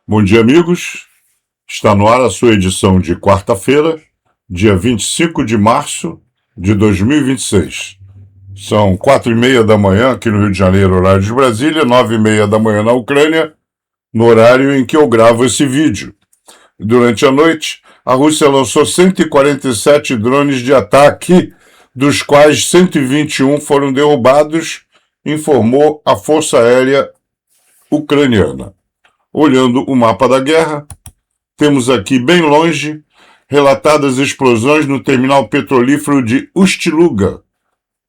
Bom dia, amigos. Está no ar a sua edição de quarta-feira, dia 25 de março de 2026. São 4h30 da manhã aqui no Rio de Janeiro, horário de Brasília, 9h30 da manhã na Ucrânia, no horário em que eu gravo esse vídeo. Durante a noite, a Rússia lançou 147 drones de ataque, dos quais 121 foram derrubados, informou a Força Aérea Ucraniana. Olhando o mapa da guerra, temos aqui bem longe relatadas explosões no terminal petrolífero de Ust-Luga,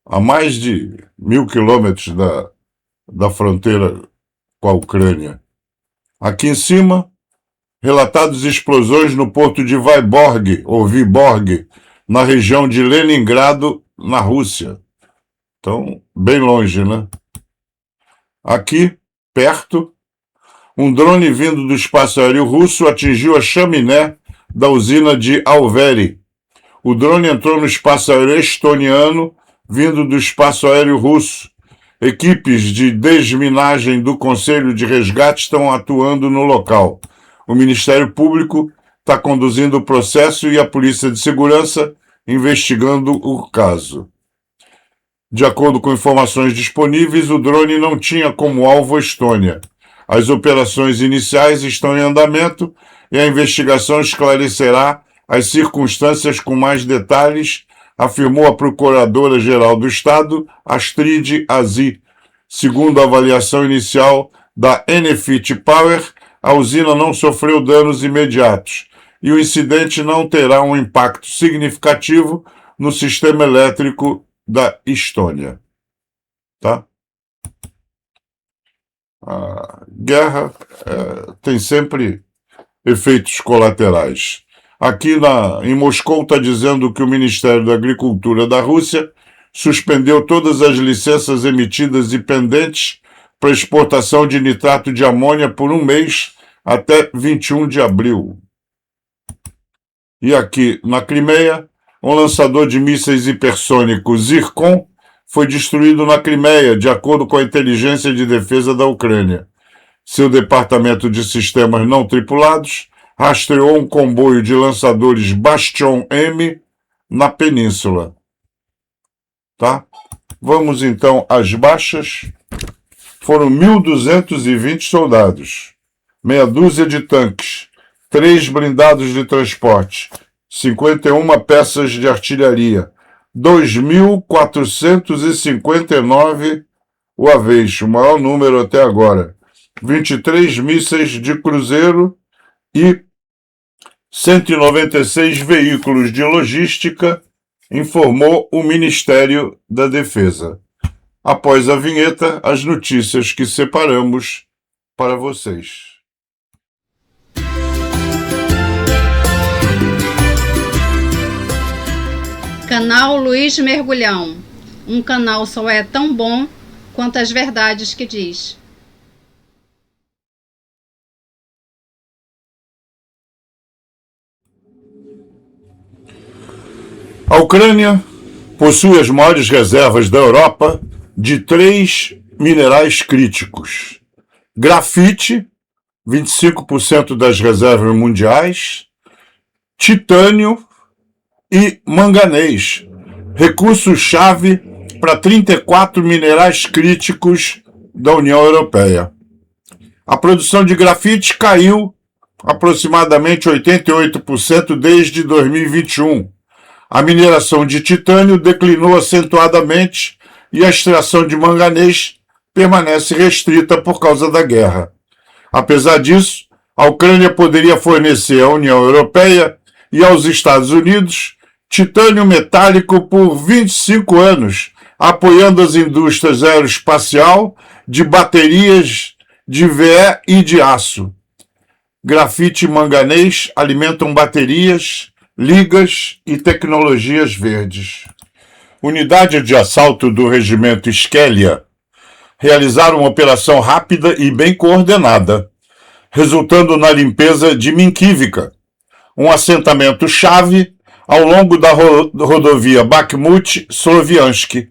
a mais de 1.000 quilômetros da fronteira com a Ucrânia. Aqui em cima, relatadas explosões no porto de Vyborg, ou Vyborg, na região de Leningrado, na Rússia. Então, bem longe, né? Aqui, perto, um drone vindo do espaço aéreo russo atingiu a chaminé da usina de Alveri. O drone entrou no espaço aéreo estoniano, vindo do espaço aéreo russo. Equipes de desminagem do Conselho de Resgate estão atuando no local. O Ministério Público está conduzindo o processo e a Polícia de Segurança investigando o caso. De acordo com informações disponíveis, o drone não tinha como alvo a Estônia. As operações iniciais estão em andamento e a investigação esclarecerá as circunstâncias com mais detalhes, afirmou a Procuradora-Geral do Estado, Astrid Azy. Segundo a avaliação inicial da Enefit Power, a usina não sofreu danos imediatos e o incidente não terá um impacto significativo no sistema elétrico da Estônia. Tá? A guerra tem sempre efeitos colaterais. Aqui em Moscou está dizendo que o Ministério da Agricultura da Rússia suspendeu todas as licenças emitidas e pendentes para exportação de nitrato de amônia por um mês até 21 de abril. E aqui na Crimeia, um lançador de mísseis hipersônicos Zircon foi destruído na Crimeia, de acordo com a Inteligência de Defesa da Ucrânia. Seu departamento de sistemas não tripulados rastreou um comboio de lançadores Bastion M na península. Tá? Vamos então às baixas. Foram 1.220 soldados, meia dúzia de tanques, 3 blindados de transporte, 51 peças de artilharia, 2.459 o avesso, o maior número até agora, 23 mísseis de cruzeiro e 196 veículos de logística, informou o Ministério da Defesa. Após a vinheta, as notícias que separamos para vocês. Canal Luiz Mergulhão. Um canal só é tão bom quanto as verdades que diz. A Ucrânia possui as maiores reservas da Europa de 3 minerais críticos: grafite, 25% das reservas mundiais, titânio e manganês, recurso-chave para 34 minerais críticos da União Europeia. A produção de grafite caiu aproximadamente 88% desde 2021. A mineração de titânio declinou acentuadamente e a extração de manganês permanece restrita por causa da guerra. Apesar disso, a Ucrânia poderia fornecer à União Europeia e aos Estados Unidos titânio metálico por 25 anos, apoiando as indústrias aeroespacial, de baterias de VE e de aço. Grafite e manganês alimentam baterias, ligas e tecnologias verdes. Unidade de assalto do regimento Skelia realizaram uma operação rápida e bem coordenada, resultando na limpeza de Minkivka, um assentamento-chave ao longo da rodovia Bakhmut-Sloviansk.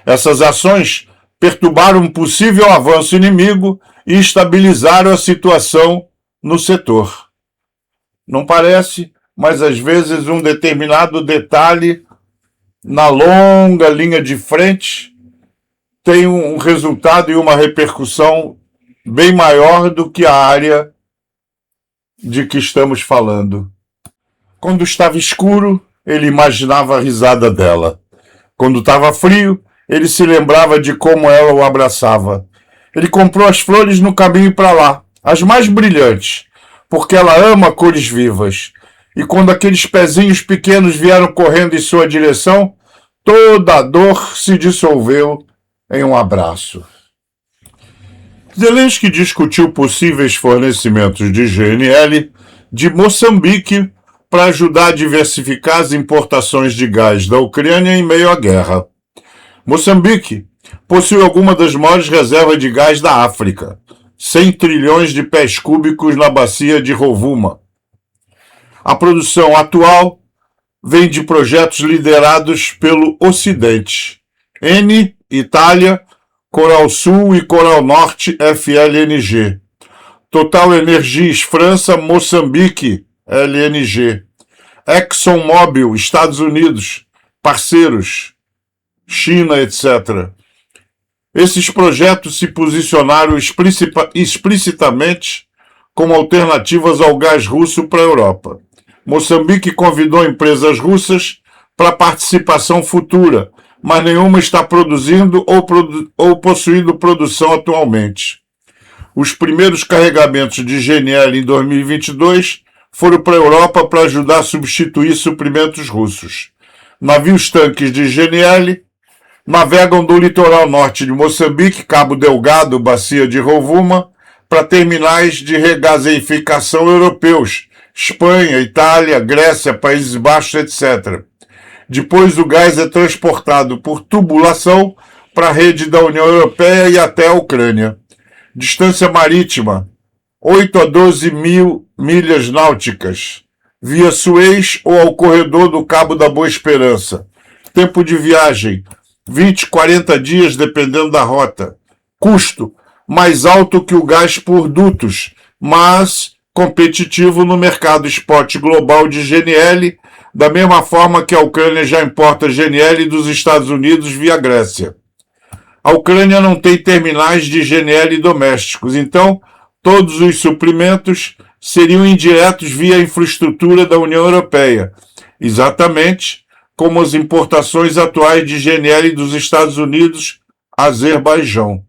Essas ações perturbaram um possível avanço inimigo e estabilizaram a situação no setor. Não parece, mas às vezes um determinado detalhe na longa linha de frente tem um resultado e uma repercussão bem maior do que a área de que estamos falando. Quando estava escuro, ele imaginava a risada dela. Quando estava frio, ele se lembrava de como ela o abraçava. Ele comprou as flores no caminho para lá, as mais brilhantes, porque ela ama cores vivas. E quando aqueles pezinhos pequenos vieram correndo em sua direção, toda a dor se dissolveu em um abraço. Zelensky discutiu possíveis fornecimentos de GNL de Moçambique para ajudar a diversificar as importações de gás da Ucrânia em meio à guerra. Moçambique possui alguma das maiores reservas de gás da África, 100 trilhões de pés cúbicos na bacia de Rovuma. A produção atual vem de projetos liderados pelo Ocidente. Eni, Itália, Coral Sul e Coral Norte, FLNG. Total Energies, França, Moçambique, LNG. ExxonMobil, Estados Unidos, parceiros, China, etc. Esses projetos se posicionaram explicitamente como alternativas ao gás russo para a Europa. Moçambique convidou empresas russas para participação futura, mas nenhuma está produzindo ou possuindo produção atualmente. Os primeiros carregamentos de GNL em 2022 foram para a Europa para ajudar a substituir suprimentos russos. Navios-tanques de GNL navegam do litoral norte de Moçambique, Cabo Delgado, bacia de Rovuma, para terminais de regaseificação europeus, Espanha, Itália, Grécia, Países Baixos, etc. Depois o gás é transportado por tubulação para a rede da União Europeia e até a Ucrânia. Distância marítima, 8 a 12 mil milhas náuticas, via Suez ou ao corredor do Cabo da Boa Esperança. Tempo de viagem, 20, 40 dias, dependendo da rota. Custo, mais alto que o gás por dutos, mas competitivo no mercado spot global de GNL, da mesma forma que a Ucrânia já importa GNL dos Estados Unidos via Grécia. A Ucrânia não tem terminais de GNL domésticos, então todos os suprimentos seriam indiretos via infraestrutura da União Europeia, exatamente como as importações atuais de GNL dos Estados Unidos, Azerbaijão.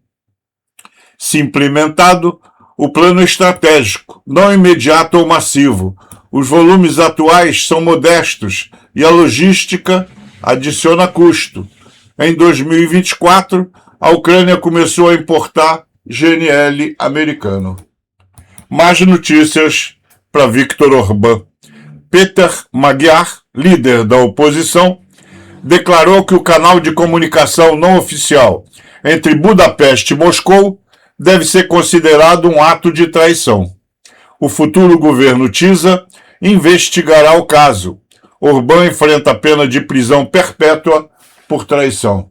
Se implementado, o plano é estratégico, não imediato ou massivo. Os volumes atuais são modestos e a logística adiciona custo. Em 2024, a Ucrânia começou a importar GNL americano. Mais notícias para Viktor Orbán. Peter Magyar, líder da oposição, declarou que o canal de comunicação não oficial entre Budapeste e Moscou deve ser considerado um ato de traição. O futuro governo TISA investigará o caso. Orbán enfrenta pena de prisão perpétua por traição.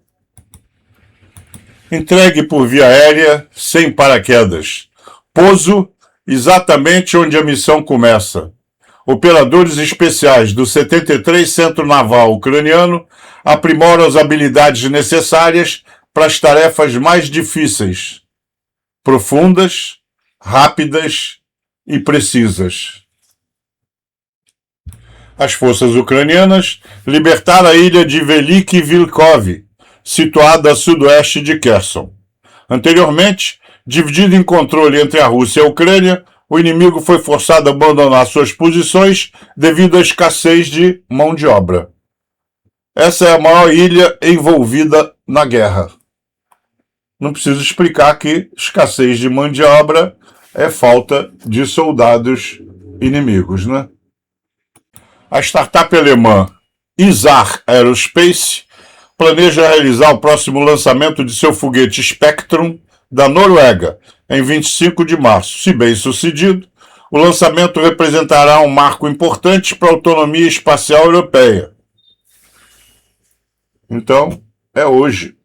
Entregue por via aérea, sem paraquedas. Pouso exatamente onde a missão começa. Operadores especiais do 73 Centro Naval Ucraniano aprimoram as habilidades necessárias para as tarefas mais difíceis, profundas, rápidas e precisas. As forças ucranianas libertaram a ilha de Veliki Vilkov, situada a sudoeste de Kherson. Anteriormente, dividido em controle entre a Rússia e a Ucrânia, o inimigo foi forçado a abandonar suas posições devido à escassez de mão de obra. Essa é a maior ilha envolvida na guerra. Não preciso explicar que escassez de mão de obra é falta de soldados inimigos, né? A startup alemã Isar Aerospace planeja realizar o próximo lançamento de seu foguete Spectrum da Noruega, em 25 de março. Se bem sucedido, o lançamento representará um marco importante para a autonomia espacial europeia. Então, é hoje.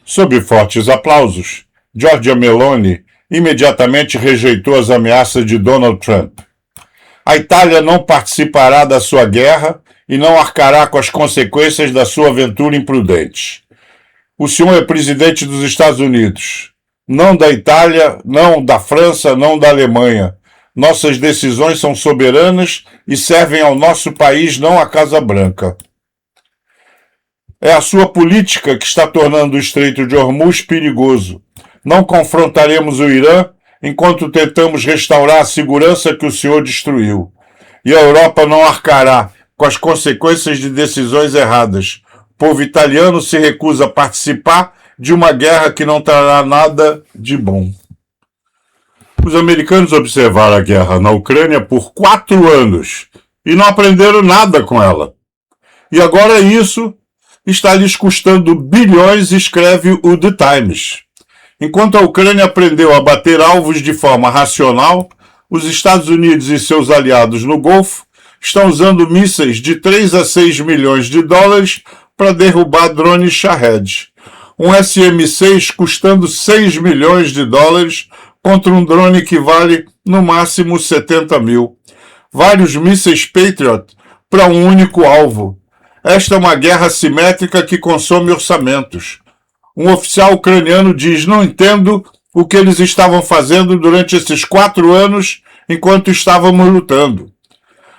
Sob fortes aplausos, Giorgia Meloni imediatamente rejeitou as ameaças de Donald Trump. A Itália não participará da sua guerra e não arcará com as consequências da sua aventura imprudente. O senhor é presidente dos Estados Unidos, não da Itália, não da França, não da Alemanha. Nossas decisões são soberanas e servem ao nosso país, não à Casa Branca. É a sua política que está tornando o Estreito de Hormuz perigoso. Não confrontaremos o Irã enquanto tentamos restaurar a segurança que o senhor destruiu. E a Europa não arcará com as consequências de decisões erradas. O povo italiano se recusa a participar de uma guerra que não trará nada de bom. Os americanos observaram a guerra na Ucrânia por 4 anos e não aprenderam nada com ela. E agora isso está lhes custando bilhões, escreve o The Times. Enquanto a Ucrânia aprendeu a bater alvos de forma racional, os Estados Unidos e seus aliados no Golfo estão usando mísseis de 3 a 6 milhões de dólares para derrubar drones Shahed. Um SM-6 custando 6 milhões de dólares contra um drone que vale no máximo 70 mil. Vários mísseis Patriot para um único alvo. Esta é uma guerra assimétrica que consome orçamentos. Um oficial ucraniano diz: não entendo o que eles estavam fazendo durante esses 4 anos enquanto estávamos lutando.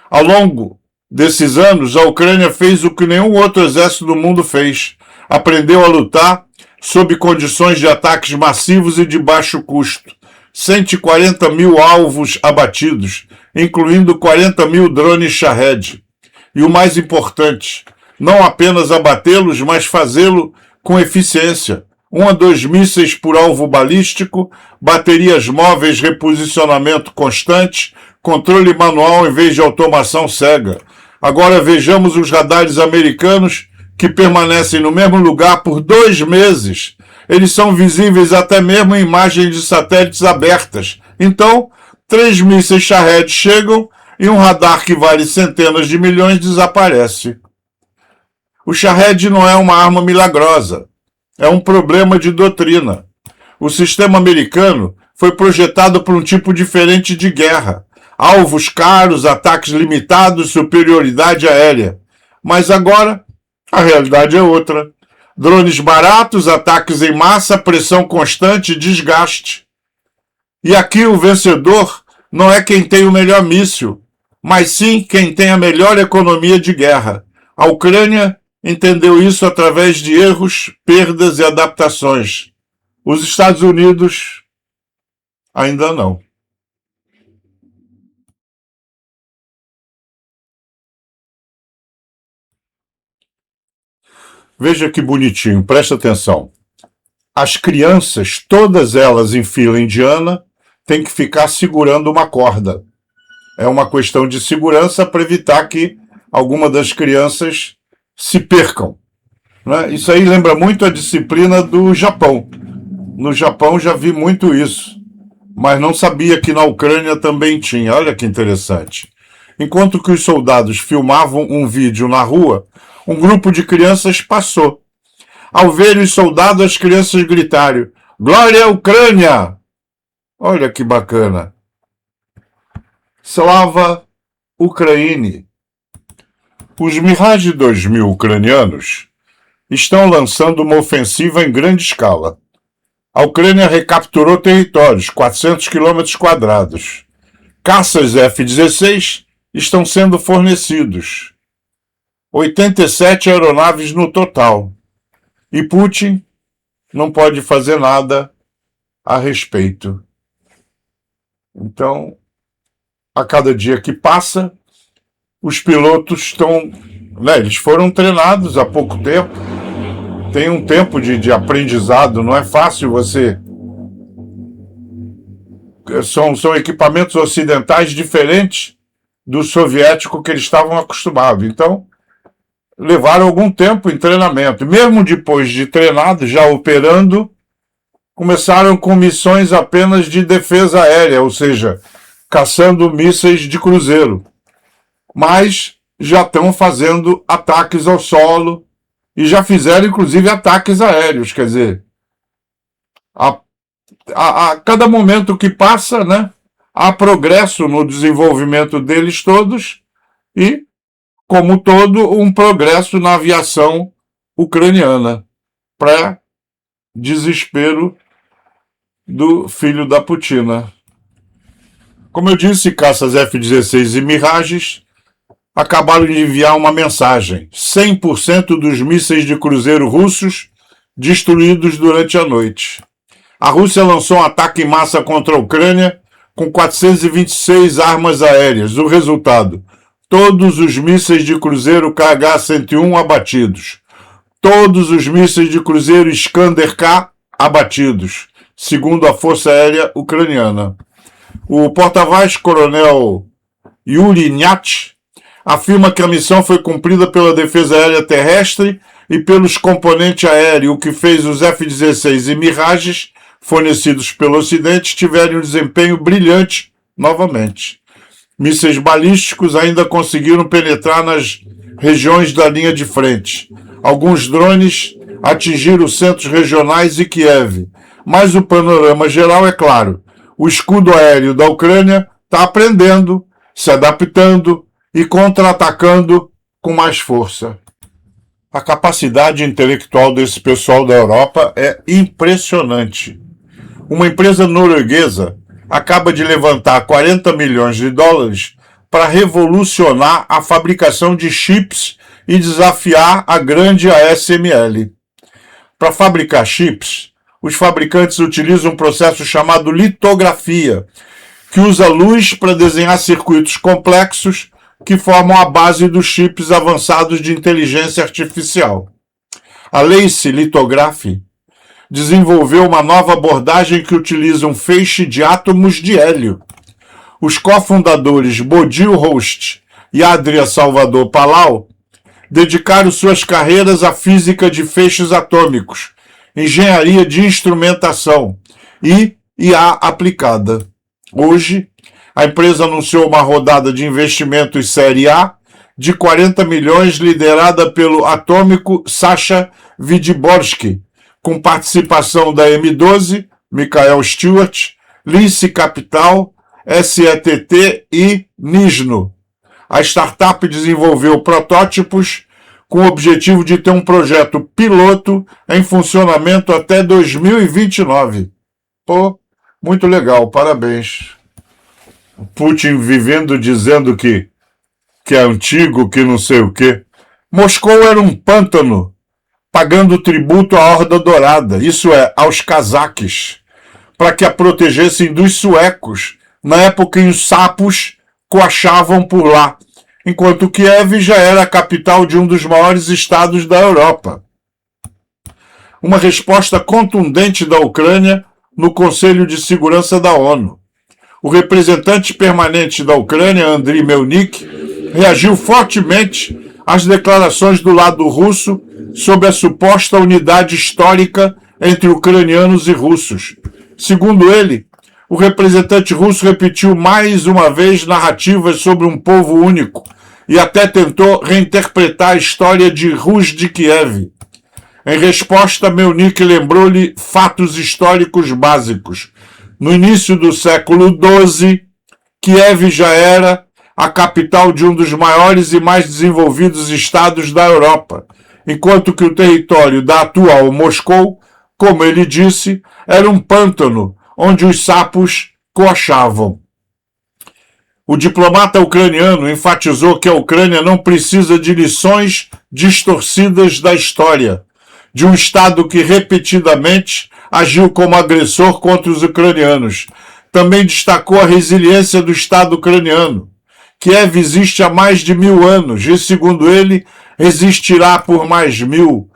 Ao longo desses anos, a Ucrânia fez o que nenhum outro exército do mundo fez. Aprendeu a lutar sob condições de ataques massivos e de baixo custo. 140 mil alvos abatidos, incluindo 40 mil drones Shahed. E o mais importante, não apenas abatê-los, mas fazê-lo com eficiência. 1 a 2 mísseis por alvo balístico, baterias móveis, reposicionamento constante, controle manual em vez de automação cega. Agora vejamos os radares americanos que permanecem no mesmo lugar por 2 meses. Eles são visíveis até mesmo em imagens de satélites abertas. Então, 3 mísseis Shahed chegam e um radar que vale centenas de milhões desaparece. O Shahed não é uma arma milagrosa. É um problema de doutrina. O sistema americano foi projetado para um tipo diferente de guerra. Alvos caros, ataques limitados, superioridade aérea. Mas agora, a realidade é outra. Drones baratos, ataques em massa, pressão constante, desgaste. E aqui o vencedor não é quem tem o melhor míssil, mas sim quem tem a melhor economia de guerra. A Ucrânia entendeu isso através de erros, perdas e adaptações. Os Estados Unidos ainda não. Veja que bonitinho, presta atenção. As crianças, todas elas em fila indiana, têm que ficar segurando uma corda. É uma questão de segurança para evitar que alguma das crianças se percam. Né? Isso aí lembra muito a disciplina do Japão. No Japão já vi muito isso, mas não sabia que na Ucrânia também tinha. Olha que interessante. Enquanto que os soldados filmavam um vídeo na rua, um grupo de crianças passou. Ao ver os soldados, as crianças gritaram: "Glória à Ucrânia!" Olha que bacana. Slava Ukraini. Os Mirage 2000 ucranianos estão lançando uma ofensiva em grande escala. A Ucrânia recapturou territórios, 400 km². Caças F-16 estão sendo fornecidos. 87 aeronaves no total. E Putin não pode fazer nada a respeito. Então, a cada dia que passa, os pilotos estão... eles foram treinados há pouco tempo. Tem um tempo de aprendizado, não é fácil você... São equipamentos ocidentais diferentes do soviético que eles estavam acostumados. Então, levaram algum tempo em treinamento. Mesmo depois de treinados, já operando, começaram com missões apenas de defesa aérea, ou seja, caçando mísseis de cruzeiro. Mas já estão fazendo ataques ao solo e já fizeram, inclusive, ataques aéreos. Quer dizer, a cada momento que passa, né, há progresso no desenvolvimento deles todos e, como todo, um progresso na aviação ucraniana, para desespero do filho da Putina. Como eu disse, caças F-16 e Mirages acabaram de enviar uma mensagem: 100% dos mísseis de cruzeiro russos destruídos durante a noite. A Rússia lançou um ataque em massa contra a Ucrânia com 426 armas aéreas. O resultado: todos os mísseis de cruzeiro KH-101 abatidos. Todos os mísseis de cruzeiro Iskander-K abatidos, segundo a Força Aérea Ucraniana. O porta-voz coronel Yuri Nyat afirma que a missão foi cumprida pela defesa aérea terrestre e pelos componentes aéreos, o que fez os F-16 e Mirages fornecidos pelo Ocidente tiverem um desempenho brilhante novamente. Mísseis balísticos ainda conseguiram penetrar nas regiões da linha de frente. Alguns drones atingiram centros regionais e Kiev, mas o panorama geral é claro. O escudo aéreo da Ucrânia está aprendendo, se adaptando e contra-atacando com mais força. A capacidade intelectual desse pessoal da Europa é impressionante. Uma empresa norueguesa acaba de levantar 40 milhões de dólares para revolucionar a fabricação de chips e desafiar a grande ASML. Para fabricar chips, os fabricantes utilizam um processo chamado litografia, que usa luz para desenhar circuitos complexos que formam a base dos chips avançados de inteligência artificial. A Lace Lithography desenvolveu uma nova abordagem que utiliza um feixe de átomos de hélio. Os cofundadores Bodil Host e Adria Salvador Palau dedicaram suas carreiras à física de feixes atômicos, engenharia de instrumentação e IA aplicada. Hoje, a empresa anunciou uma rodada de investimentos Série A de 40 milhões liderada pelo atômico Sasha Vidborski, com participação da M12, Michael Stewart, Lince Capital, SETT e Nisno. A startup desenvolveu protótipos com o objetivo de ter um projeto piloto em funcionamento até 2029. Pô, muito legal, parabéns. Putin vivendo dizendo que é antigo, que não sei o quê. Moscou era um pântano, pagando tributo à Horda Dourada, isso é, aos cazaques, para que a protegessem dos suecos, na época em que os sapos coachavam por lá, enquanto Kiev já era a capital de um dos maiores estados da Europa. Uma resposta contundente da Ucrânia no Conselho de Segurança da ONU. O representante permanente da Ucrânia, Andriy Melnik, reagiu fortemente às declarações do lado russo sobre a suposta unidade histórica entre ucranianos e russos. Segundo ele, o representante russo repetiu mais uma vez narrativas sobre um povo único e até tentou reinterpretar a história de Rus de Kiev. Em resposta, Melnik lembrou-lhe fatos históricos básicos. No início do século XII, Kiev já era a capital de um dos maiores e mais desenvolvidos estados da Europa, enquanto que o território da atual Moscou, como ele disse, era um pântano onde os sapos coachavam. O diplomata ucraniano enfatizou que a Ucrânia não precisa de lições distorcidas da história, de um Estado que repetidamente agiu como agressor contra os ucranianos. Também destacou a resiliência do Estado ucraniano. Kiev existe há mais de 1000 anos e, segundo ele, resistirá por mais 1000,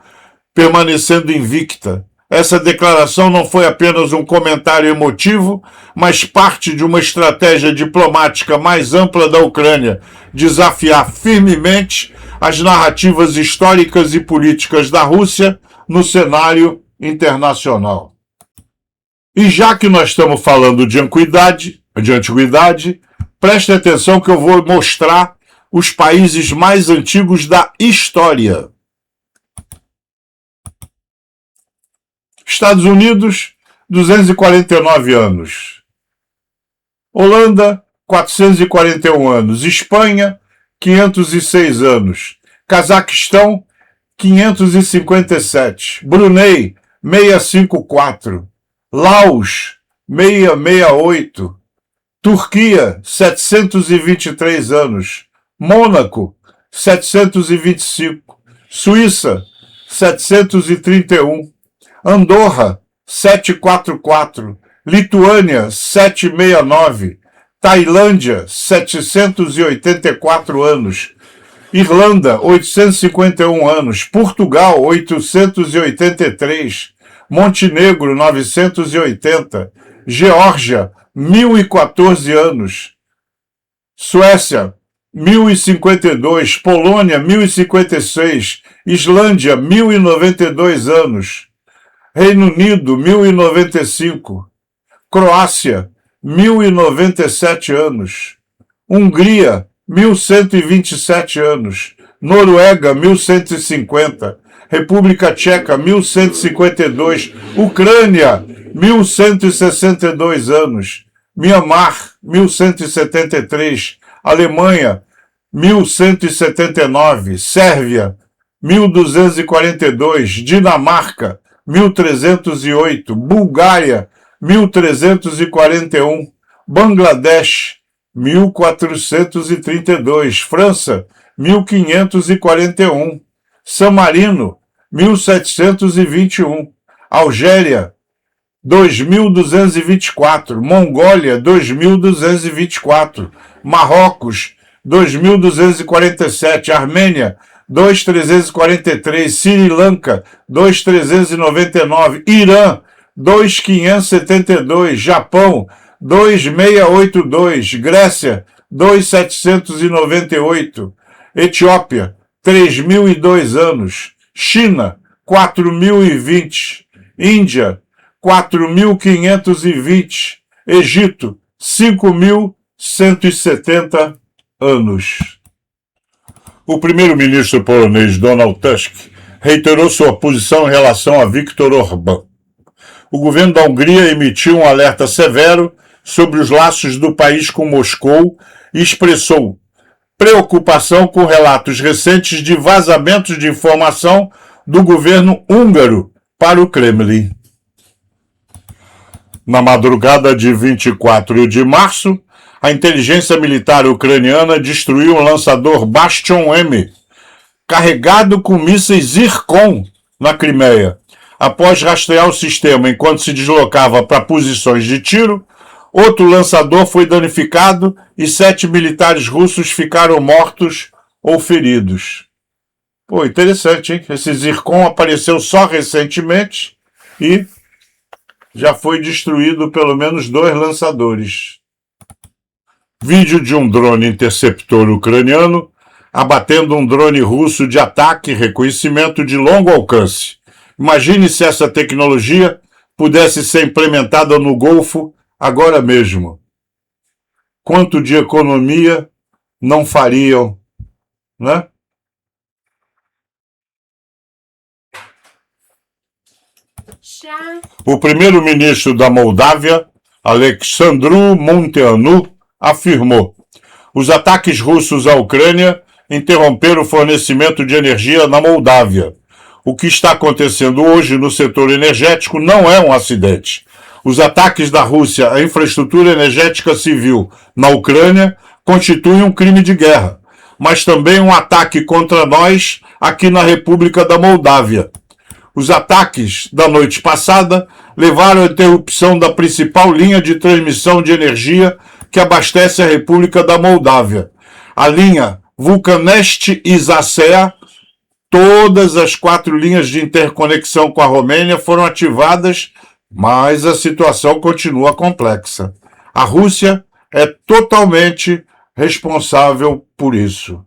permanecendo invicta. Essa declaração não foi apenas um comentário emotivo, mas parte de uma estratégia diplomática mais ampla da Ucrânia, desafiar firmemente as narrativas históricas e políticas da Rússia no cenário internacional. E já que nós estamos falando de antiguidade, preste atenção que eu vou mostrar os países mais antigos da história. Estados Unidos 249 anos. Holanda, 441 anos. Espanha, 506 anos. Cazaquistão, 557. Brunei, 654. Laos, 668. Turquia, 723 anos. Mônaco, 725. Suíça, 731. Andorra, 744. Lituânia, 769. Tailândia, 784 anos. Irlanda, 851 anos. Portugal, 883. Montenegro, 980. Geórgia, 1014 anos. Suécia, 1052. Polônia, 1056. Islândia, 1092 anos. Reino Unido, 1095. Croácia, 1097 anos. Hungria, 1127 anos. Noruega, 1150. República Tcheca, 1152. Ucrânia, 1162 anos. Mianmar, 1173. Alemanha, 1179. Sérvia, 1242. Dinamarca, 1308. Bulgária, 1341. Bangladesh, 1432. França, 1541. San Marino, 1721. Algéria, 2224. Mongólia, 2224. Marrocos, 2247. Armênia, 2343. Sri Lanka, 2399. Irã, 2572. Japão, 2682. Grécia, 2798. Etiópia, 3002 anos. China, 4020. Índia, 4520. Egito, 5170 anos. O primeiro-ministro polonês Donald Tusk reiterou sua posição em relação a Viktor Orbán. O governo da Hungria emitiu um alerta severo sobre os laços do país com Moscou e expressou preocupação com relatos recentes de vazamentos de informação do governo húngaro para o Kremlin. Na madrugada de 24 de março, a inteligência militar ucraniana destruiu um lançador Bastion M, carregado com mísseis Zircon na Crimeia. Após rastrear o sistema enquanto se deslocava para posições de tiro, outro lançador foi danificado e 7 militares russos ficaram mortos ou feridos. Pô, interessante, hein? Esse Zircon apareceu só recentemente e já foi destruído pelo menos 2 lançadores. Vídeo de um drone interceptor ucraniano abatendo um drone russo de ataque e reconhecimento de longo alcance. Imagine se essa tecnologia pudesse ser implementada no Golfo agora mesmo. Quanto de economia não fariam, né? O primeiro-ministro da Moldávia, Alexandru Munteanu, afirmou: os ataques russos à Ucrânia interromperam o fornecimento de energia na Moldávia. O que está acontecendo hoje no setor energético não é um acidente. Os ataques da Rússia à infraestrutura energética civil na Ucrânia constituem um crime de guerra, mas também um ataque contra nós aqui na República da Moldávia. Os ataques da noite passada levaram à interrupção da principal linha de transmissão de energia que abastece a República da Moldávia, a linha Vulcanest-Izasea. Todas as 4 linhas de interconexão com a Romênia foram ativadas, mas a situação continua complexa. A Rússia é totalmente responsável por isso.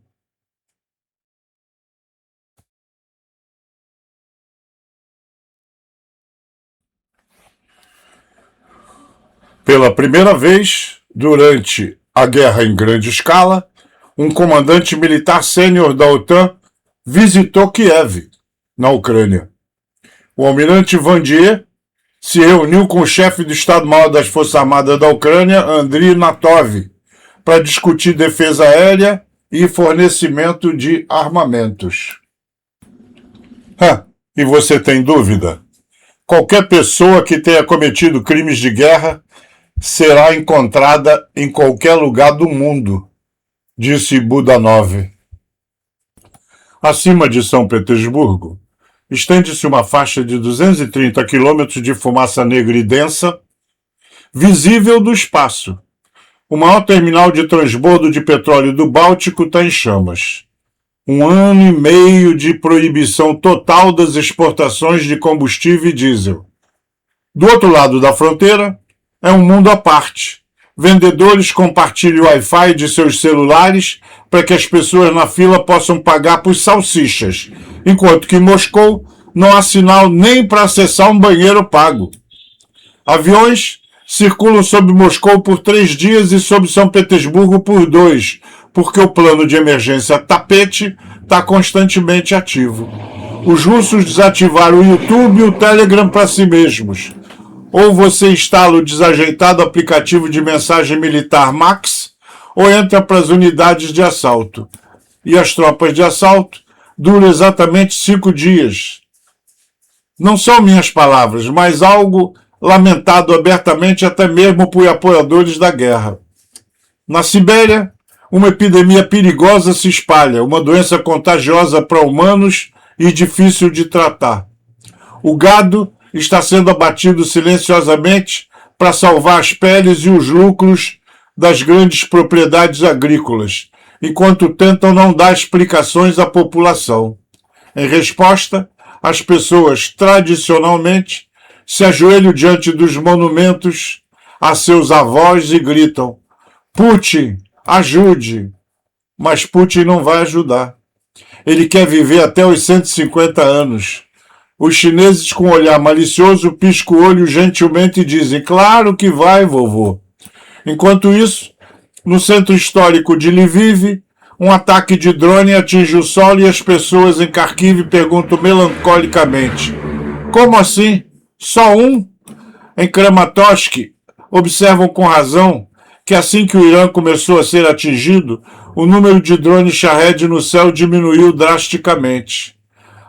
Pela primeira vez, durante a guerra em grande escala, um comandante militar sênior da OTAN visitou Kiev, na Ucrânia. O almirante Vandier se reuniu com o chefe do Estado-Maior das Forças Armadas da Ucrânia, Andriy Natov, para discutir defesa aérea e fornecimento de armamentos. E você tem dúvida? Qualquer pessoa que tenha cometido crimes de guerra será encontrada em qualquer lugar do mundo, disse Budanov. Acima de São Petersburgo, estende-se uma faixa de 230 quilômetros de fumaça negra e densa, visível do espaço. O maior terminal de transbordo de petróleo do Báltico está em chamas. 1 ano e meio de proibição total das exportações de combustível e diesel. Do outro lado da fronteira, é um mundo à parte. Vendedores compartilham o Wi-Fi de seus celulares para que as pessoas na fila possam pagar por salsichas, enquanto que em Moscou não há sinal nem para acessar um banheiro pago. Aviões circulam sobre Moscou por 3 dias e sobre São Petersburgo por 2, porque o plano de emergência Tapete está constantemente ativo. Os russos desativaram o YouTube e o Telegram para si mesmos. Ou você instala o desajeitado aplicativo de mensagem militar Max, ou entra para as unidades de assalto. E as tropas de assalto duram exatamente 5 dias. Não são minhas palavras, mas algo lamentado abertamente até mesmo por apoiadores da guerra. Na Sibéria, uma epidemia perigosa se espalha, uma doença contagiosa para humanos e difícil de tratar. O gado está sendo abatido silenciosamente para salvar as peles e os lucros das grandes propriedades agrícolas, enquanto tentam não dar explicações à população. Em resposta, as pessoas, tradicionalmente, se ajoelham diante dos monumentos a seus avós e gritam: Putin, ajude! Mas Putin não vai ajudar. Ele quer viver até os 150 anos. Os chineses, com um olhar malicioso, piscam o olho gentilmente e dizem: claro que vai, vovô. Enquanto isso, no centro histórico de Lviv, um ataque de drone atinge o solo e as pessoas em Kharkiv perguntam melancolicamente: como assim? Só um? Em Kramatorsk, observam com razão que assim que o Irã começou a ser atingido, o número de drones Shahed no céu diminuiu drasticamente.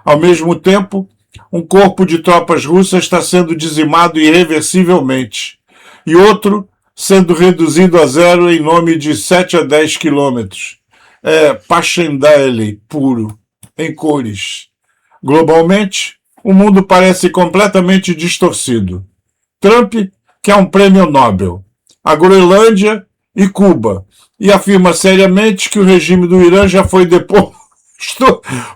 Ao mesmo tempo, um corpo de tropas russas está sendo dizimado irreversivelmente, e outro sendo reduzido a zero em nome de 7 a 10 quilômetros. É Passchendaele puro, em cores. Globalmente, o mundo parece completamente distorcido. Trump quer um prêmio Nobel, a Groenlândia e Cuba, e afirma seriamente que o regime do Irã já foi deposto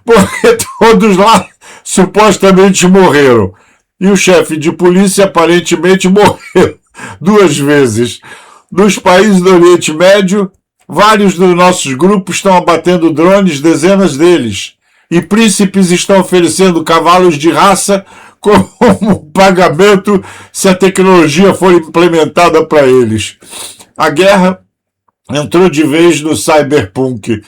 porque todos lá supostamente morreram. E o chefe de polícia aparentemente morreu 2 vezes. Nos países do Oriente Médio, vários dos nossos grupos estão abatendo drones, dezenas deles. E príncipes estão oferecendo cavalos de raça como pagamento se a tecnologia for implementada para eles. A guerra entrou de vez no cyberpunk.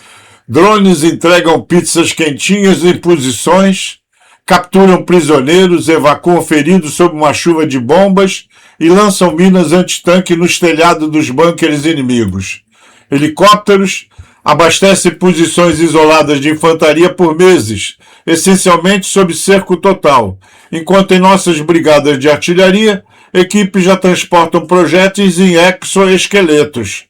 Drones entregam pizzas quentinhas em posições, capturam prisioneiros, evacuam feridos sob uma chuva de bombas e lançam minas antitanque nos telhados dos bunkers inimigos. Helicópteros abastecem posições isoladas de infantaria por meses, essencialmente sob cerco total, enquanto em nossas brigadas de artilharia, equipes já transportam projéteis em exoesqueletos.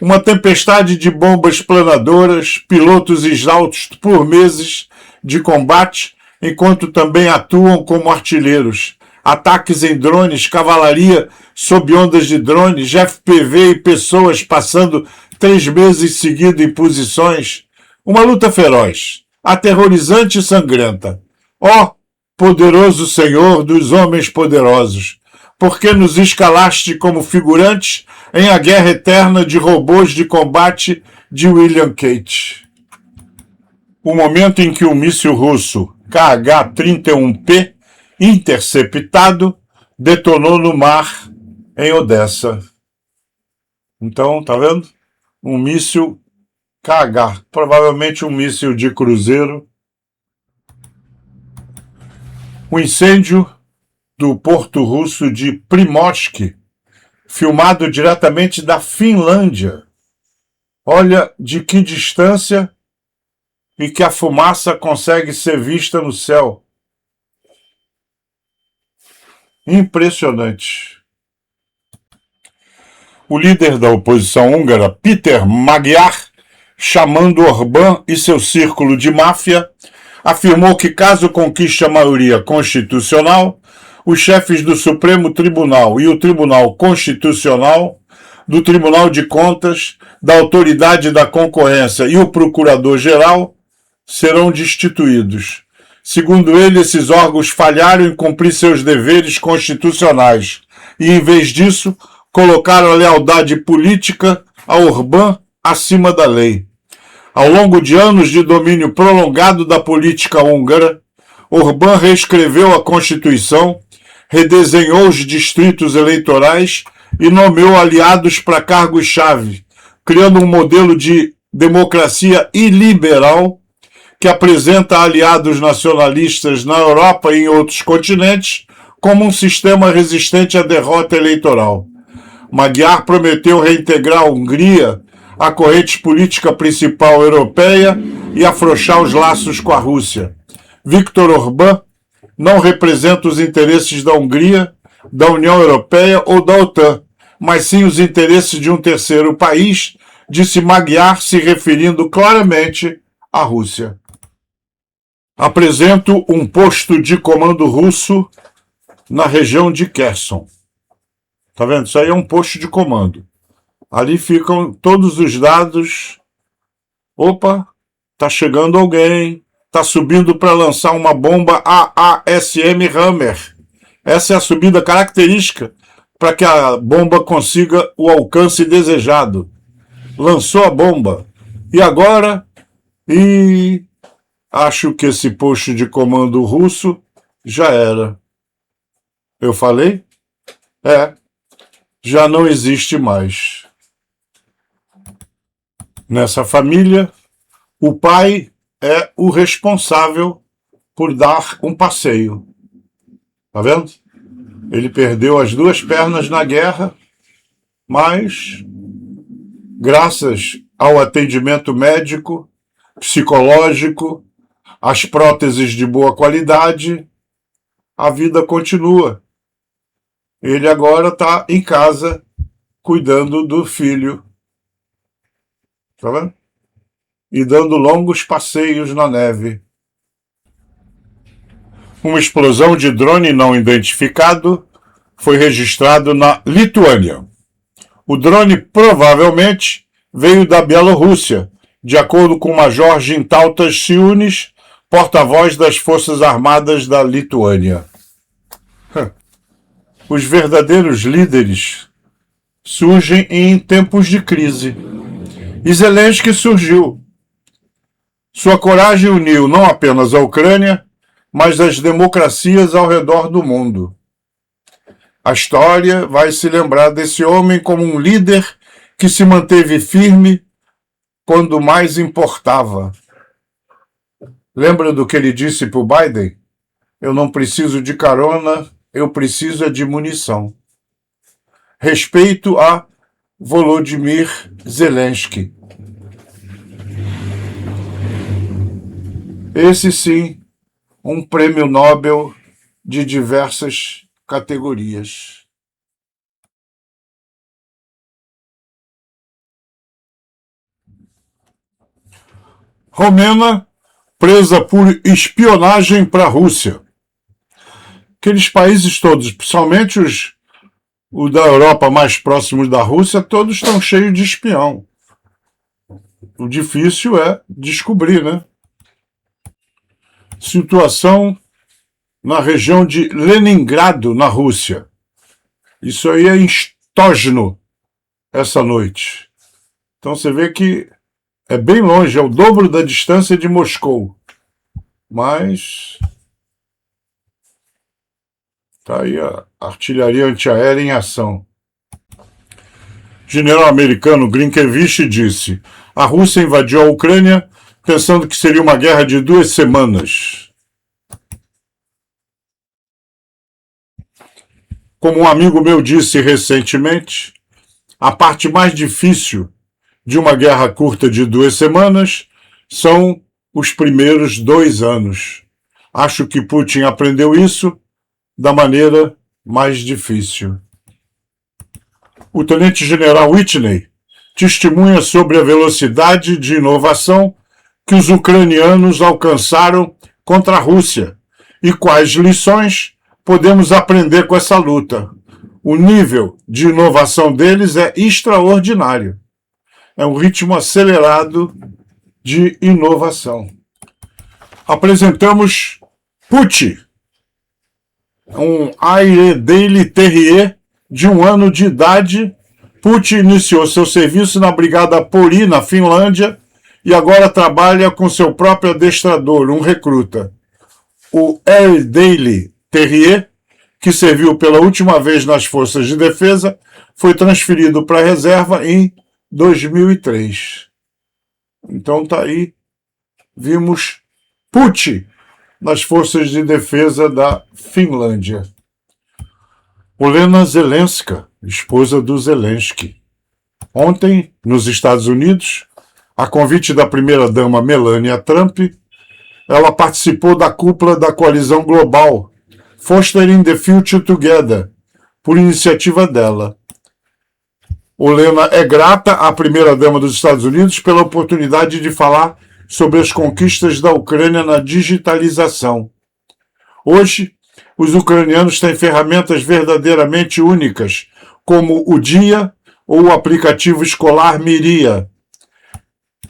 Uma tempestade de bombas planadoras, pilotos exaustos por meses de combate, enquanto também atuam como artilheiros. Ataques em drones, cavalaria sob ondas de drones, FPV e pessoas passando 3 meses seguidos em posições. Uma luta feroz, aterrorizante e sangrenta. Ó, poderoso Senhor dos homens poderosos, por que nos escalaste como figurantes em A Guerra Eterna de Robôs de Combate de William Cate? O momento em que o míssil russo KH-31P, interceptado, detonou no mar em Odessa. Então, tá vendo? Um míssil KH, provavelmente um míssil de cruzeiro. O incêndio do porto russo de Primorsk, filmado diretamente da Finlândia. Olha de que distância e que a fumaça consegue ser vista no céu. Impressionante. O líder da oposição húngara, Péter Magyar, chamando Orbán e seu círculo de máfia, afirmou que caso conquiste a maioria constitucional, os chefes do Supremo Tribunal e o Tribunal Constitucional, do Tribunal de Contas, da Autoridade da Concorrência e o Procurador-Geral serão destituídos. Segundo ele, esses órgãos falharam em cumprir seus deveres constitucionais e, em vez disso, colocaram a lealdade política a Orbán acima da lei. Ao longo de anos de domínio prolongado da política húngara, Orbán reescreveu a Constituição, redesenhou os distritos eleitorais e nomeou aliados para cargos-chave, criando um modelo de democracia iliberal que apresenta aliados nacionalistas na Europa e em outros continentes como um sistema resistente à derrota eleitoral. Magyar prometeu reintegrar a Hungria à corrente política principal europeia e afrouxar os laços com a Rússia. Viktor Orbán não representa os interesses da Hungria, da União Europeia ou da OTAN, mas sim os interesses de um terceiro país, disse Magyar, se referindo claramente à Rússia. Apresento um posto de comando russo na região de Kherson. Tá vendo? Isso aí é um posto de comando. Ali ficam todos os dados. Opa, tá chegando alguém. Tá subindo para lançar uma bomba AASM Hammer. Essa é a subida característica para que a bomba consiga o alcance desejado. Lançou a bomba. E agora? Acho que esse posto de comando russo já era. Eu falei? Já não existe mais. Nessa família, o pai é o responsável por dar um passeio. Tá vendo? Ele perdeu as 2 pernas na guerra, mas, graças ao atendimento médico, psicológico, às próteses de boa qualidade, a vida continua. Ele agora está em casa, cuidando do filho. Tá vendo? E dando longos passeios na neve. Uma explosão de drone não identificado foi registrado na Lituânia. O drone provavelmente veio da Bielorrússia, de acordo com o Major Gintautas Siunis, porta-voz das Forças Armadas da Lituânia. Os verdadeiros líderes surgem em tempos de crise. E Zelensky surgiu. Sua coragem uniu não apenas a Ucrânia, mas as democracias ao redor do mundo. A história vai se lembrar desse homem como um líder que se manteve firme quando mais importava. Lembra do que ele disse para o Biden? Eu não preciso de carona, eu preciso de munição. Respeito a Volodymyr Zelensky. Esse sim, um prêmio Nobel de diversas categorias. Romena, presa por espionagem para a Rússia. Aqueles países todos, principalmente os da Europa mais próximos da Rússia, todos estão cheios de espião. O difícil é descobrir, né? Situação na região de Leningrado, na Rússia. Isso aí é em Stojno, essa noite. Então você vê que é bem longe, é o dobro da distância de Moscou. Mas tá aí a artilharia antiaérea em ação. General americano Grinkevic disse: a Rússia invadiu a Ucrânia pensando que seria uma guerra de 2 semanas. Como um amigo meu disse recentemente, a parte mais difícil de uma guerra curta de 2 semanas são os primeiros 2 anos. Acho que Putin aprendeu isso da maneira mais difícil. O tenente-general Whitney testemunha sobre a velocidade de inovação que os ucranianos alcançaram contra a Rússia e quais lições podemos aprender com essa luta. O nível de inovação deles é extraordinário. É um ritmo acelerado de inovação. Apresentamos Pucci, um Airedale Terrier de 1 ano de idade. Pucci iniciou seu serviço na Brigada Pori, na Finlândia, e agora trabalha com seu próprio adestrador, um recruta. O Airedale Terrier, que serviu pela última vez nas Forças de Defesa, foi transferido para a reserva em 2003. Então tá aí, vimos Pucci nas Forças de Defesa da Finlândia. Olena Zelenska, esposa do Zelensky. Ontem, nos Estados Unidos, a convite da primeira-dama Melania Trump, ela participou da cúpula da coalizão global Fostering the Future Together, por iniciativa dela. Olena é grata à primeira-dama dos Estados Unidos pela oportunidade de falar sobre as conquistas da Ucrânia na digitalização. Hoje, os ucranianos têm ferramentas verdadeiramente únicas, como o Dia ou o aplicativo escolar Miria.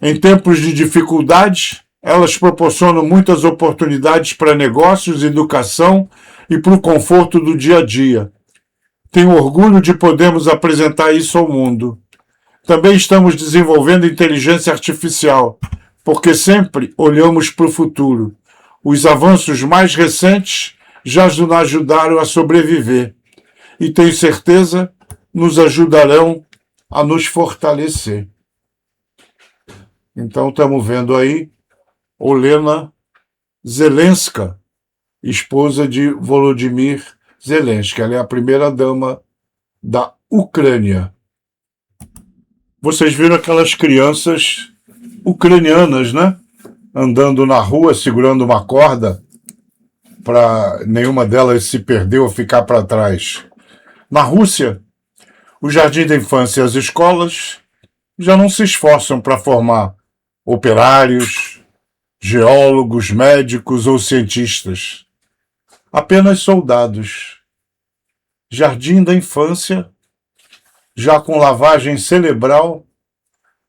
Em tempos de dificuldade, elas proporcionam muitas oportunidades para negócios, educação e para o conforto do dia a dia. Tenho orgulho de podermos apresentar isso ao mundo. Também estamos desenvolvendo inteligência artificial, porque sempre olhamos para o futuro. Os avanços mais recentes já nos ajudaram a sobreviver e tenho certeza nos ajudarão a nos fortalecer. Então estamos vendo aí Olena Zelenska, esposa de Volodymyr Zelensky. Ela é a primeira-dama da Ucrânia. Vocês viram aquelas crianças ucranianas, né? Andando na rua, segurando uma corda, para nenhuma delas se perder ou ficar para trás. Na Rússia, o jardim da infância e as escolas já não se esforçam para formar operários, geólogos, médicos ou cientistas. Apenas soldados. Jardim da infância, já com lavagem cerebral,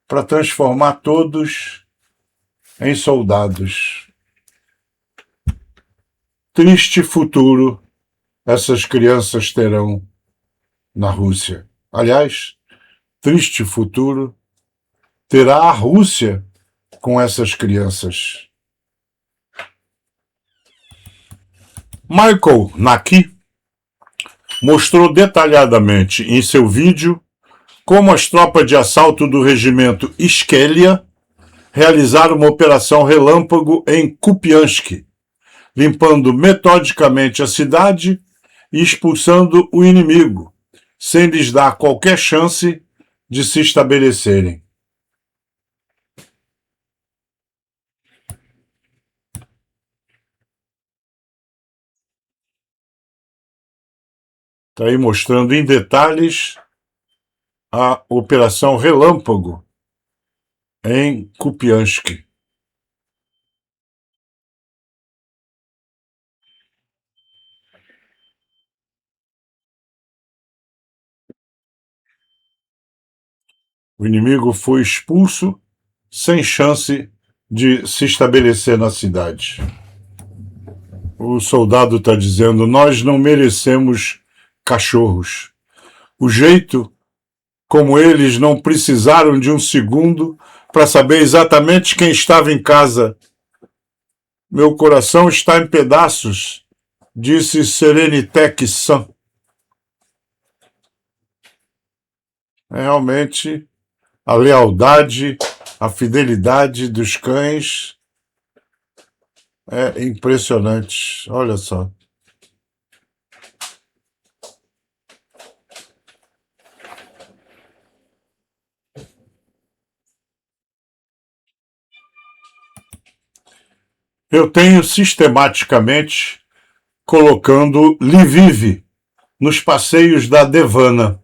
para transformar todos em soldados. Triste futuro essas crianças terão na Rússia. Aliás, triste futuro terá a Rússia com essas crianças. Michael Naki mostrou detalhadamente em seu vídeo como as tropas de assalto do regimento Iskelia realizaram uma operação relâmpago em Kupiansk, limpando metodicamente a cidade e expulsando o inimigo, sem lhes dar qualquer chance de se estabelecerem. Está aí mostrando em detalhes a Operação Relâmpago em Kupiansk. O inimigo foi expulso sem chance de se estabelecer na cidade. O soldado está dizendo: nós não merecemos cachorros. O jeito como eles não precisaram de um segundo para saber exatamente quem estava em casa. Meu coração está em pedaços, disse Serenitek San. Realmente, a lealdade, a fidelidade dos cães é impressionante. Olha só. Eu tenho sistematicamente colocando Lviv nos passeios da Devana.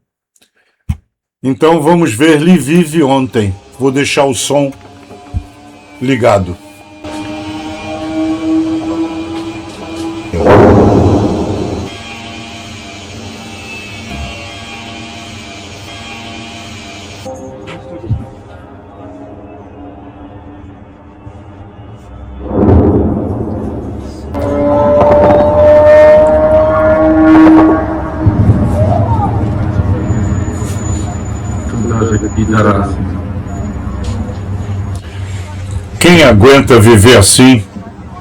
Então vamos ver Lviv ontem. Vou deixar o som ligado. Quem aguenta viver assim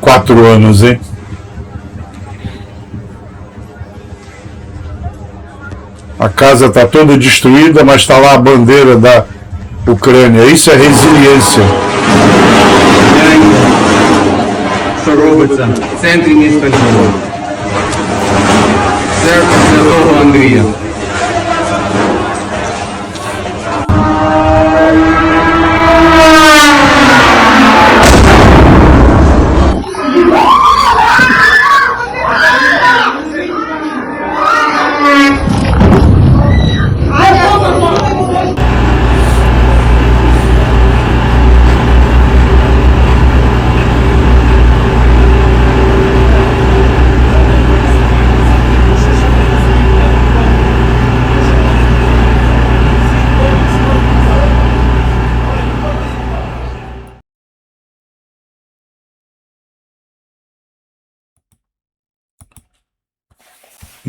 4 anos, hein? A casa está toda destruída, mas está lá a bandeira da Ucrânia. Isso é resiliência. Що робиться в центрі міста Львова. Церква Святого Андрія.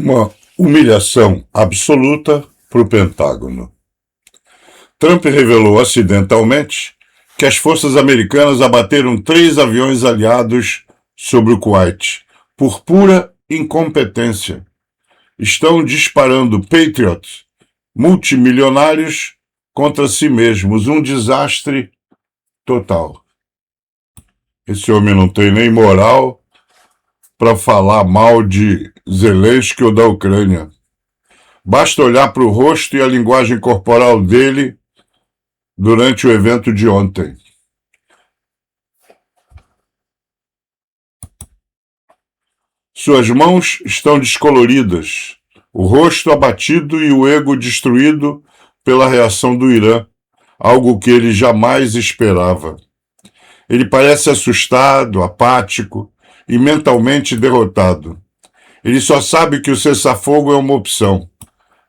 Uma humilhação absoluta para o Pentágono. Trump revelou acidentalmente que as forças americanas abateram 3 aviões aliados sobre o Kuwait, por pura incompetência. Estão disparando Patriot multimilionários contra si mesmos. Um desastre total. Esse homem não tem nem moral para falar mal de Zelensky ou da Ucrânia. Basta olhar para o rosto e a linguagem corporal dele durante o evento de ontem. Suas mãos estão descoloridas, o rosto abatido e o ego destruído pela reação do Irã, algo que ele jamais esperava. Ele parece assustado, apático e mentalmente derrotado. Ele só sabe que o cessar-fogo é uma opção.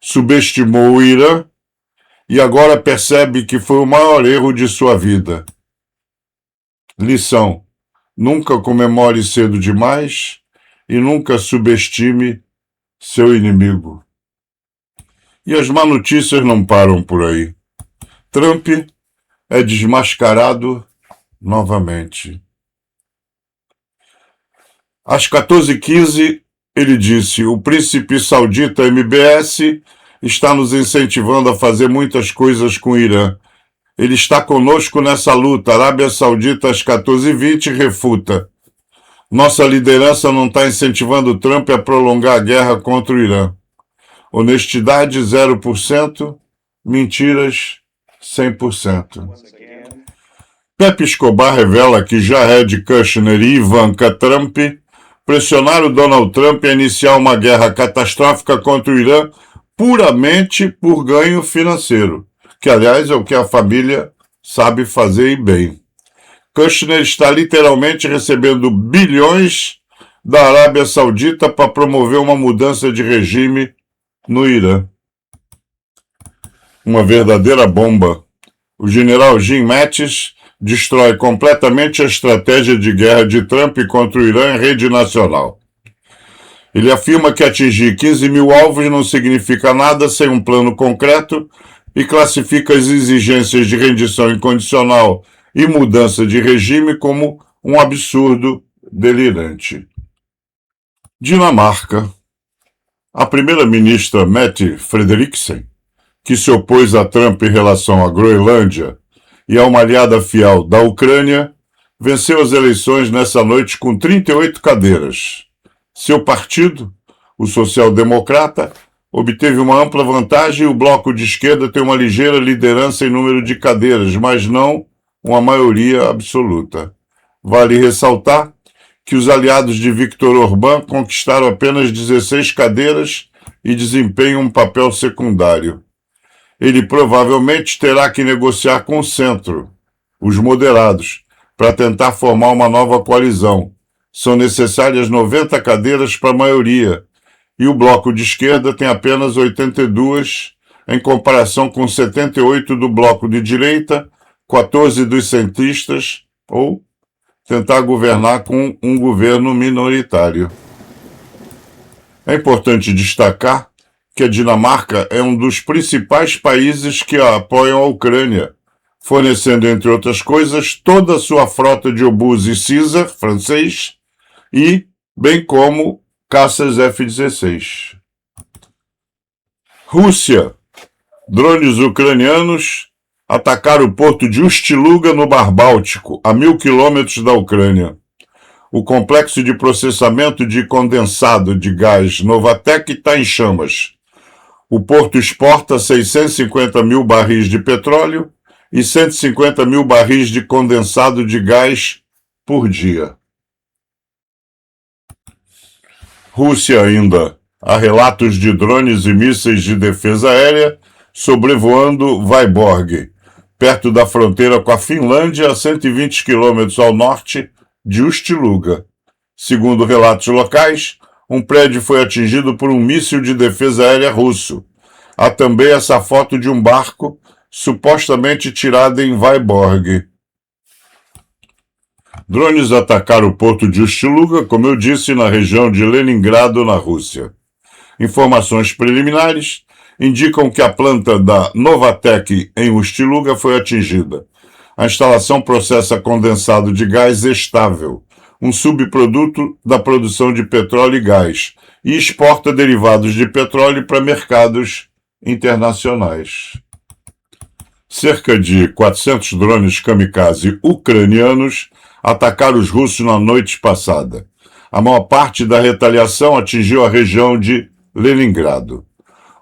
Subestimou o Irã e agora percebe que foi o maior erro de sua vida. Lição: nunca comemore cedo demais e nunca subestime seu inimigo. E as má notícias não param por aí. Trump é desmascarado novamente. Às 14h15, ele disse: o príncipe saudita MBS está nos incentivando a fazer muitas coisas com o Irã. Ele está conosco nessa luta. Arábia Saudita, às 14h20, refuta: nossa liderança não está incentivando Trump a prolongar a guerra contra o Irã. Honestidade 0%, mentiras 100%. Pepe Escobar revela que Jared Kushner e Ivanka Trump pressionaram Donald Trump a iniciar uma guerra catastrófica contra o Irã puramente por ganho financeiro, que, aliás, é o que a família sabe fazer e bem. Kushner está literalmente recebendo bilhões da Arábia Saudita para promover uma mudança de regime no Irã. Uma verdadeira bomba. O general Jim Mattis destrói completamente a estratégia de guerra de Trump contra o Irã em rede nacional. Ele afirma que atingir 15 mil alvos não significa nada sem um plano concreto e classifica as exigências de rendição incondicional e mudança de regime como um absurdo delirante. Dinamarca. A primeira-ministra Mette Frederiksen, que se opôs a Trump em relação à Groenlândia e é uma aliada fiel da Ucrânia, venceu as eleições nessa noite com 38 cadeiras. Seu partido, o social-democrata, obteve uma ampla vantagem e o bloco de esquerda tem uma ligeira liderança em número de cadeiras, mas não uma maioria absoluta. Vale ressaltar que os aliados de Viktor Orbán conquistaram apenas 16 cadeiras e desempenham um papel secundário. Ele provavelmente terá que negociar com o centro, os moderados, para tentar formar uma nova coalizão. São necessárias 90 cadeiras para a maioria, e o bloco de esquerda tem apenas 82, em comparação com 78 do bloco de direita, 14 dos centristas, ou tentar governar com um governo minoritário. É importante destacar que a Dinamarca é um dos principais países que apoiam a Ucrânia, fornecendo, entre outras coisas, toda a sua frota de obuses Caesar, francês, e bem como caças F-16. Rússia. Drones ucranianos atacaram o porto de Ust-Luga, no Mar Báltico, a 1.000 quilômetros da Ucrânia. O complexo de processamento de condensado de gás Novatek está em chamas. O porto exporta 650 mil barris de petróleo e 150 mil barris de condensado de gás por dia. Rússia ainda. Há relatos de drones e mísseis de defesa aérea sobrevoando Vyborg, perto da fronteira com a Finlândia, a 120 quilômetros ao norte de Ust-Luga. Segundo relatos locais, um prédio foi atingido por um míssil de defesa aérea russo. Há também essa foto de um barco supostamente tirada em Vyborg. Drones atacaram o porto de Ust-Luga, como eu disse, na região de Leningrado, na Rússia. Informações preliminares indicam que a planta da Novatek em Ust-Luga foi atingida. A instalação processa condensado de gás estável, um subproduto da produção de petróleo e gás, e exporta derivados de petróleo para mercados internacionais. Cerca de 400 drones kamikaze ucranianos atacaram os russos na noite passada. A maior parte da retaliação atingiu a região de Leningrado.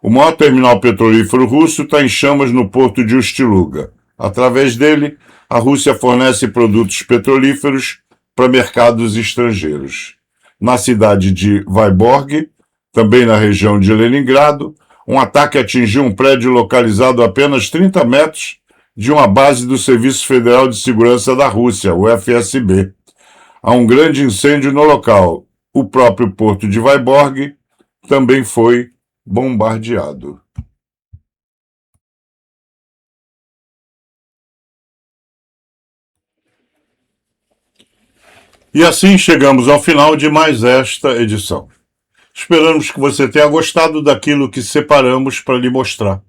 O maior terminal petrolífero russo está em chamas no porto de Ust-Luga. Através dele, a Rússia fornece produtos petrolíferos para mercados estrangeiros. Na cidade de Vyborg, também na região de Leningrado, um ataque atingiu um prédio localizado a apenas 30 metros de uma base do Serviço Federal de Segurança da Rússia, o FSB. Há um grande incêndio no local. O próprio porto de Vyborg também foi bombardeado. E assim chegamos ao final de mais esta edição. Esperamos que você tenha gostado daquilo que separamos para lhe mostrar.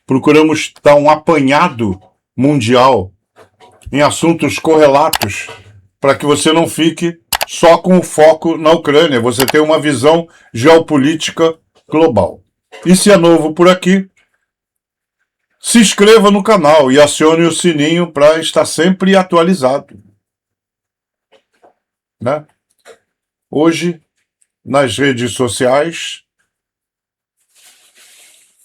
Procuramos dar um apanhado mundial em assuntos correlatos para que você não fique só com o foco na Ucrânia, você tem uma visão geopolítica global. E se é novo por aqui, se inscreva no canal e acione o sininho para estar sempre atualizado. Né? Hoje, nas redes sociais,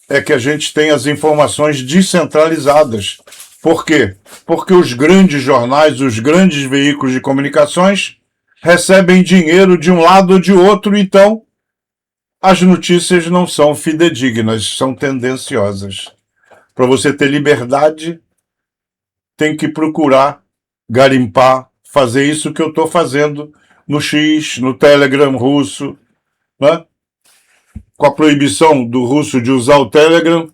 é que a gente tem as informações descentralizadas. Por quê? Porque os grandes jornais, os grandes veículos de comunicações recebem dinheiro de um lado ou de outro, então as notícias não são fidedignas, são tendenciosas. Para você ter liberdade, tem que procurar garimpar, fazer isso que eu estou fazendo no X, no Telegram russo, né? Com a proibição do russo de usar o Telegram,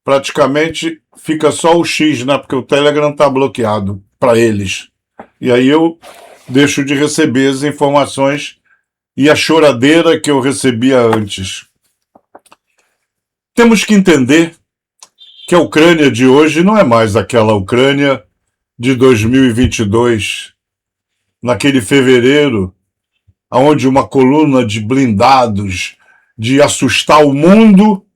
praticamente fica só o X, né? Porque o Telegram está bloqueado para eles. E aí eu deixo de receber as informações e a choradeira que eu recebia antes. Temos que entender que a Ucrânia de hoje não é mais aquela Ucrânia de 2022, naquele fevereiro, onde uma coluna de blindados de assustar o mundo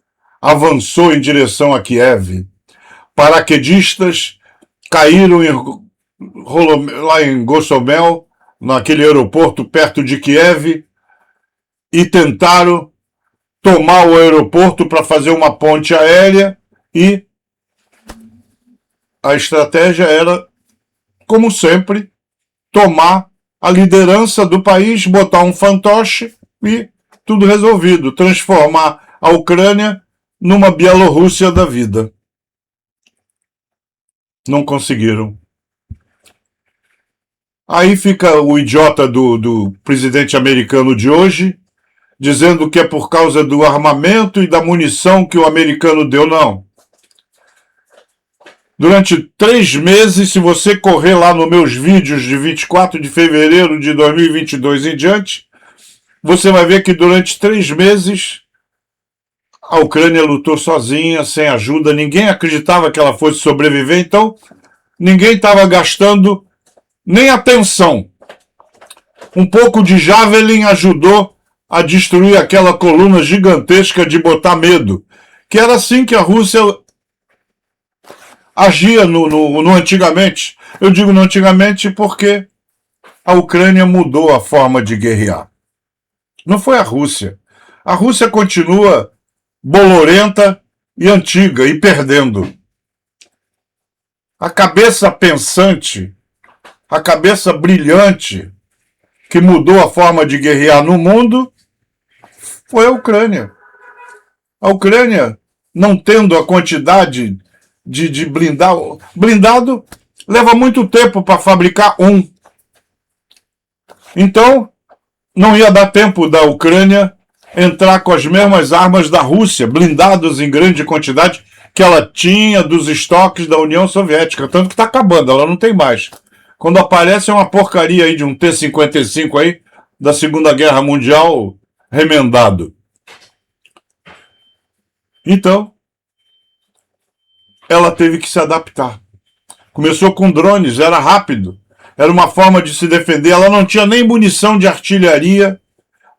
avançou em direção a Kiev. Paraquedistas caíram lá em Gostomel, naquele aeroporto perto de Kiev, e tentaram tomar o aeroporto para fazer uma ponte aérea, e a estratégia era, como sempre, tomar a liderança do país, botar um fantoche e tudo resolvido, transformar a Ucrânia numa Bielorrússia da vida. Não conseguiram. Aí fica o idiota do presidente americano de hoje, dizendo que é por causa do armamento e da munição que o americano deu. Não. Durante 3 meses, se você correr lá nos meus vídeos de 24 de fevereiro de 2022 em diante, você vai ver que durante 3 meses a Ucrânia lutou sozinha, sem ajuda, ninguém acreditava que ela fosse sobreviver, então ninguém estava gastando nem atenção. Um pouco de Javelin ajudou a destruir aquela coluna gigantesca de botar medo, que era assim que a Rússia agia no antigamente. Eu digo no antigamente porque a Ucrânia mudou a forma de guerrear. Não foi a Rússia. A Rússia continua bolorenta e antiga e perdendo. A cabeça pensante, a cabeça brilhante que mudou a forma de guerrear no mundo foi a Ucrânia. A Ucrânia, não tendo a quantidade de blindado. Blindado leva muito tempo para fabricar um. Então, não ia dar tempo da Ucrânia entrar com as mesmas armas da Rússia, blindados em grande quantidade, que ela tinha dos estoques da União Soviética. Tanto que está acabando, ela não tem mais. Quando aparece uma porcaria aí de um T-55 aí, da Segunda Guerra Mundial, remendado. Então, ela teve que se adaptar. Começou com drones, era rápido. Era uma forma de se defender. Ela não tinha nem munição de artilharia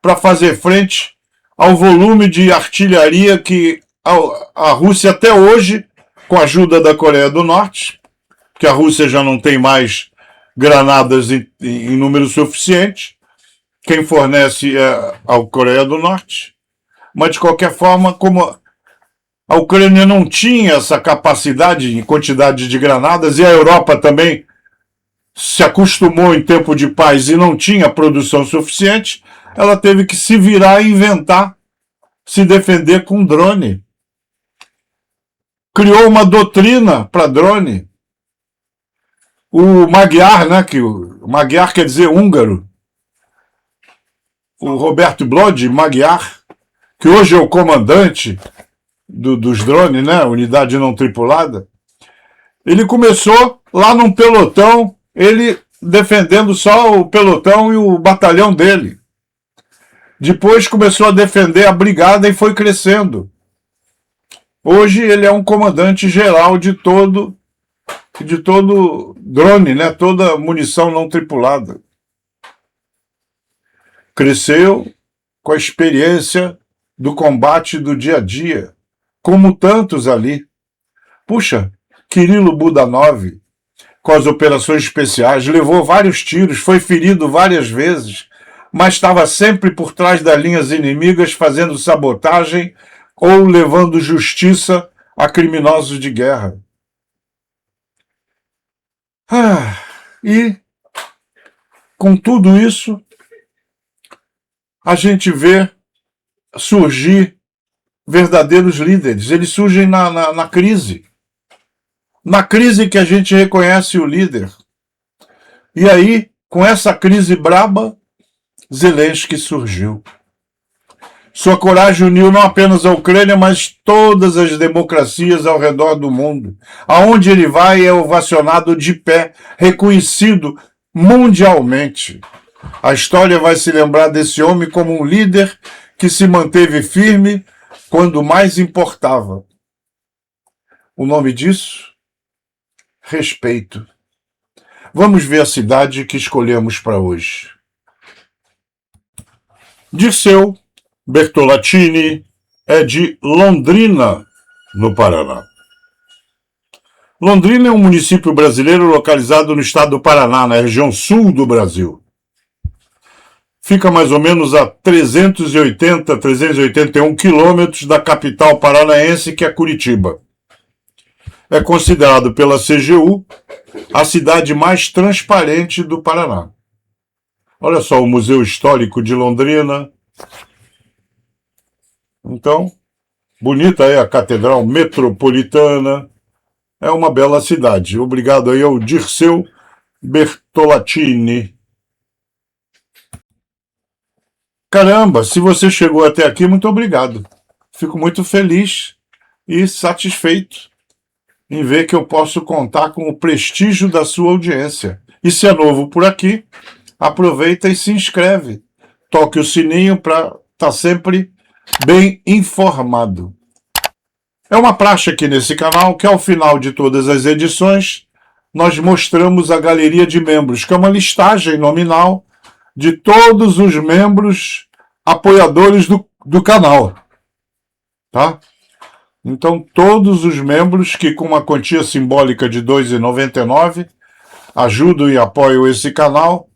para fazer frente ao volume de artilharia que a Rússia até hoje, com a ajuda da Coreia do Norte, que a Rússia já não tem mais granadas em número suficiente, quem fornece é a Coreia do Norte. Mas, de qualquer forma, como a Ucrânia não tinha essa capacidade em quantidade de granadas, e a Europa também se acostumou em tempo de paz e não tinha produção suficiente, ela teve que se virar e inventar, se defender com drone. Criou uma doutrina para drone. O Magyar, né, que o Magyar quer dizer húngaro, o Roberto Blod, Magyar, que hoje é o comandante dos drones, né, unidade não tripulada, ele começou lá num pelotão, ele defendendo só o pelotão e o batalhão dele. Depois começou a defender a brigada e foi crescendo. Hoje ele é um comandante geral de todo drone, né, toda munição não tripulada. Cresceu com a experiência do combate do dia a dia, como tantos ali. Puxa, Kirilo Budanov, com as operações especiais, levou vários tiros, foi ferido várias vezes, mas estava sempre por trás das linhas inimigas fazendo sabotagem ou levando justiça a criminosos de guerra. E com tudo isso, a gente vê surgir verdadeiros líderes. Eles surgem na crise. Na crise que a gente reconhece o líder. E aí, com essa crise braba, Zelensky surgiu. Sua coragem uniu não apenas a Ucrânia, mas todas as democracias ao redor do mundo. Aonde ele vai é ovacionado de pé, reconhecido mundialmente. A história vai se lembrar desse homem como um líder que se manteve firme quando mais importava. O nome disso? Respeito. Vamos ver a cidade que escolhemos para hoje. Dirceu Bertolattini é de Londrina, no Paraná. Londrina é um município brasileiro localizado no estado do Paraná, na região sul do Brasil. Fica mais ou menos a 381 quilômetros da capital paranaense, que é Curitiba. É considerado pela CGU a cidade mais transparente do Paraná. Olha só, o Museu Histórico de Londrina. Então, bonita é a Catedral Metropolitana. É uma bela cidade. Obrigado aí ao Dirceu Bertolatini. Caramba, se você chegou até aqui, muito obrigado. Fico muito feliz e satisfeito em ver que eu posso contar com o prestígio da sua audiência. E se é novo por aqui, aproveita e se inscreve. Toque o sininho para estar sempre bem informado. É uma praxe aqui nesse canal que ao final de todas as edições nós mostramos a galeria de membros, que é uma listagem nominal de todos os membros apoiadores do canal. Tá? Então todos os membros que com uma quantia simbólica de R$ 2,99 ajudam e apoiam esse canal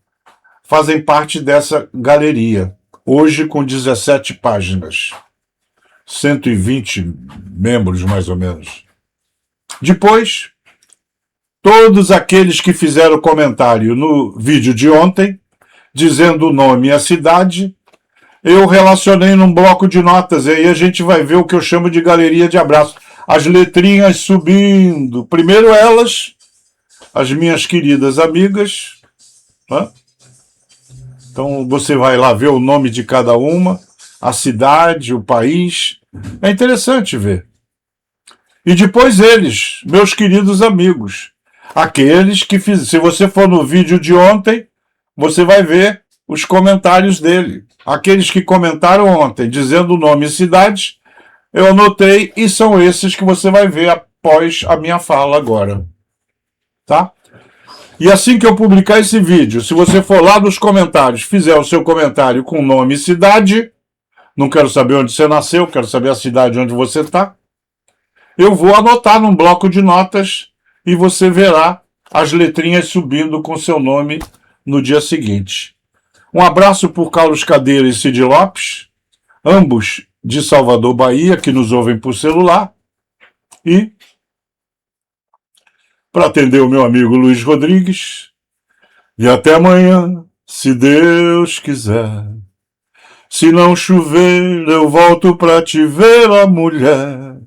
fazem parte dessa galeria, hoje com 17 páginas. 120 membros, mais ou menos. Depois, todos aqueles que fizeram comentário no vídeo de ontem, dizendo o nome e a cidade, eu relacionei num bloco de notas, e aí a gente vai ver o que eu chamo de galeria de abraço. As letrinhas subindo. Primeiro elas, as minhas queridas amigas. Né? Então você vai lá ver o nome de cada uma, a cidade, o país. É interessante ver. E depois eles, meus queridos amigos, aqueles que se você for no vídeo de ontem, você vai ver os comentários dele. Aqueles que comentaram ontem, dizendo o nome e cidade, eu anotei e são esses que você vai ver após a minha fala agora. Tá? E assim que eu publicar esse vídeo, se você for lá nos comentários, fizer o seu comentário com nome e cidade, não quero saber onde você nasceu, quero saber a cidade onde você está, eu vou anotar num bloco de notas e você verá as letrinhas subindo com seu nome no dia seguinte. Um abraço por Carlos Cadeira e Cid Lopes, ambos de Salvador, Bahia, que nos ouvem por celular. E, para atender o meu amigo Luiz Rodrigues, e até amanhã, se Deus quiser. Se não chover, eu volto para te ver, a mulher.